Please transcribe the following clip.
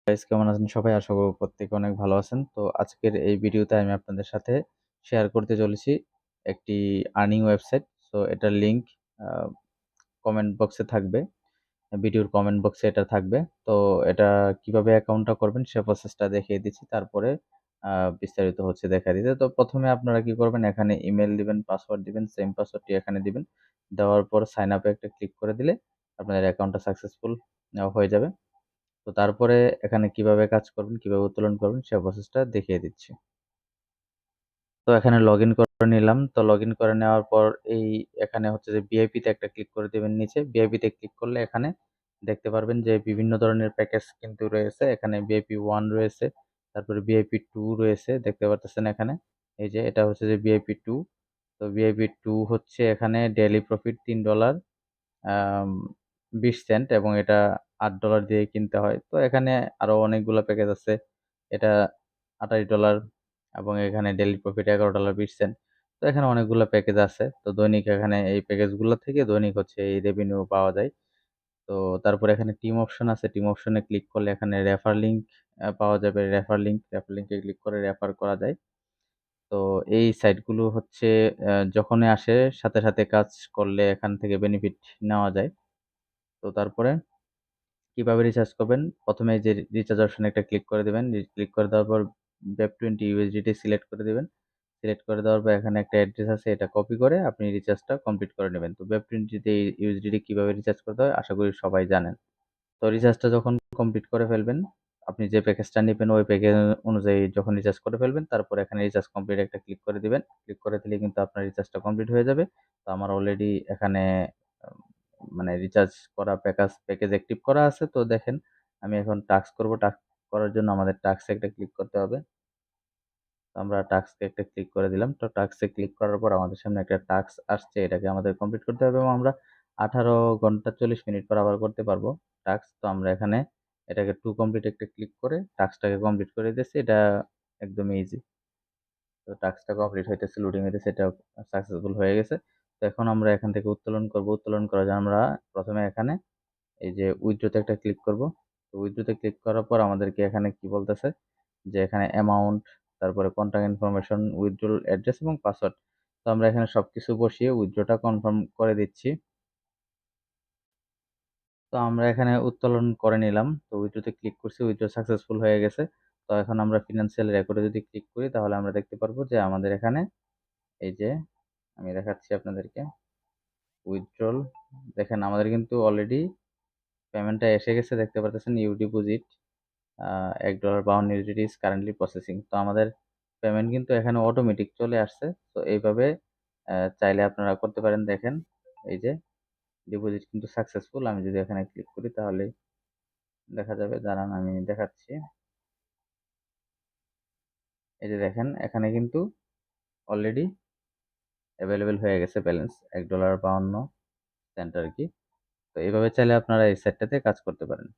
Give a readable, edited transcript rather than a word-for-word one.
Guys, কেমন আছেন সবাই? আশা করব প্রত্যেকে অনেক ভালো আছেন। তো আজকের এই ভিডিওতে আমি আপনাদের সাথে শেয়ার করতে চলেছি একটি আর্নিং ওয়েবসাইট। সো এটার লিংক কমেন্ট বক্সে থাকবে। ভিডিওর কমেন্ট বক্সে এটা থাকবে। তো এটা কিভাবে অ্যাকাউন্টটা করবেন সে প্রসেসটা দেখিয়ে দিচ্ছি। তারপরে বিস্তারিত হচ্ছে দেখায় দিতে। তো প্রথমে আপনারা কি করবেন, এখানে ইমেইল দিবেন, পাসওয়ার্ড দিবেন, সেম পাসওয়ার্ডটি এখানে দিবেন। দেওয়ার পর সাইন আপে একটা ক্লিক করে দিলে আপনাদের অ্যাকাউন্টটা সাকসেসফুল হয়ে যাবে। তো তারপরে এখানে কিভাবে কাজ করবেন, কিভাবে উত্তোলন করবেন সে প্রসেসটা দেখিয়ে দিচ্ছি। তো এখানে লগইন করে নিলাম। তো লগইন করে নেওয়ার পর এখানে হচ্ছে যে ভিআইপি তে একটা ক্লিক করে দিবেন নিচে। ভিআইপি তে ক্লিক করলে এখানে দেখতে পারবেন যে বিভিন্ন ধরনের প্যাকেজ কিন্তু রয়েছে। এখানে ভিআইপি 1 রয়েছে, তারপরে ভিআইপি 2 রয়েছে। দেখতে পারতেছেন এখানে। এই যে এটা হচ্ছে যে ভিআইপি 2। তো ভিআইপি 2 হচ্ছে এখানে ডেইলি প্রফিট $3 আম 20 সেন্ট এবং এটা $8 দিয়ে কিনতে হয়। তো এখানে আরো অনেকগুলা প্যাকেজ আছে। এটা $28 এবং এখানে ডেইলি প্রফিট $11.20। তো এখানে অনেকগুলা প্যাকেজ আছে। তো দৈনিক এখানে এই প্যাকেজগুলো থেকে দৈনিক হচ্ছে এই রেভিনিউ পাওয়া যায়। তো তারপরে এখানে টিম অপশন আছে। টিম অপশনে ক্লিক করলে এখানে রেফার লিংক পাওয়া যাবে। রেফার লিংকে ক্লিক করে রেফার করা যায়। তো এই সাইটগুলো হচ্ছে যখনই আসে সাথে, সাথে কাজ করলে এখান থেকে বেনিফিট নেওয়া যায়। তো তারপরে কিভাবে রিচার্জ করবেন? প্রথমে এই যে রিচার্জ অপশনে একটা ক্লিক করে দিবেন। ক্লিক করে দেওয়ার পর BEP20 USDT সিলেক্ট করে দিবেন। সিলেক্ট করে দেওয়ার পর এখানে একটা অ্যাড্রেস আছে, এটা কপি করে আপনি রিচার্জটা কমপ্লিট করে নেবেন। তো BEP20 তে USDT কিভাবে রিচার্জ করতে হয় আশা করি সবাই জানেন। তো রিচার্জটা যখন কমপ্লিট করে ফেলবেন, আপনি যে প্যাকেজটা নিবেন ওই প্যাকেজ অনুযায়ী যখন রিচার্জ করে ফেলবেন, তারপর এখানে রিচার্জ কমপ্লিট একটা ক্লিক করে দিবেন। ক্লিক করে দিলে কিন্তু আপনার রিচার্জটা কমপ্লিট হয়ে যাবে। তো আমার অলরেডি এখানে আম মানে রিচার্জ করা প্যাকেজ অ্যাক্টিভ করা আছে। তো দেখেন, আমি এখন টাস্ক করব। টাস্ক করার জন্য আমাদের টাস্কে একটা ক্লিক করতে হবে। তো আমরা টাস্কে একটা ক্লিক করে দিলাম। তো টাস্কে ক্লিক করার পর আমাদের সামনে একটা টাস্ক আসছে। এটাকে আমাদের কমপ্লিট করতে হবে এবং আমরা 18 ঘন্টা 40 মিনিট পর আবার করতে পারবো টাস্ক। তো আমরা এখানে এটাকে টু কমপ্লিট একটা ক্লিক করে টাস্কটাকে কমপ্লিট করে দিয়েছি। এটা একদমই ইজি। তো টাস্কটা কমপ্লিট হইতেছে, লোডিং হইতেছে, এটা সাকসেসফুল হয়ে গেছে। তো এখন আমরা এখান থেকে উত্তোলন করব। উত্তোলন করার জন্য আমরা প্রথমে এখানে এই যে উইথড্রোতে একটা ক্লিক করব। তো উইথড্রোতে ক্লিক করার পর আমাদেরকে এখানে কি বলতেছে যে এখানে অ্যামাউন্ট, তারপরে কন্টাক্ট ইনফরমেশন, উইথড্রল অ্যাড্রেস এবং পাসওয়ার্ড। তো আমরা এখানে সবকিছু বসিয়ে উইথড্রটা কনফার্ম করে দিচ্ছি। তো আমরা এখানে উত্তোলন করে নিলাম। তো উইথড্রোতে ক্লিক করছি, উইথড্র সাকসেসফুল হয়ে গেছে। তো এখন আমরা ফিনান্সিয়াল রেকর্ডে যদি ক্লিক করি তাহলে আমরা দেখতে পারবো যে আমাদের এখানে এই যে আমি দেখাচ্ছি আপনাদেরকে উইথড্রল। দেখেন আমাদের কিন্তু অলরেডি পেমেন্টটা এসে গেছে। দেখতে পারতেছেন you deposit $1.52 is currently processing. তো আমাদের পেমেন্ট কিন্তু এখানে অটোমেটিক চলে আসছে। তো এইভাবে চাইলে আপনারা করতে পারেন। দেখেন এই যে ডিপোজিট কিন্তু সাকসেসফুল। আমি যদি এখানে ক্লিক করি তাহলে দেখা যাবে। দাঁড়ান আমি দেখাচ্ছি। এই যে দেখেন এখানে কিন্তু অলরেডি অ্যাভেলেবেল হয়ে গেছে ব্যালেন্স $1.52 আর কি। তো এইভাবে চাইলে আপনারা এই সেটটাতে কাজ করতে পারেন।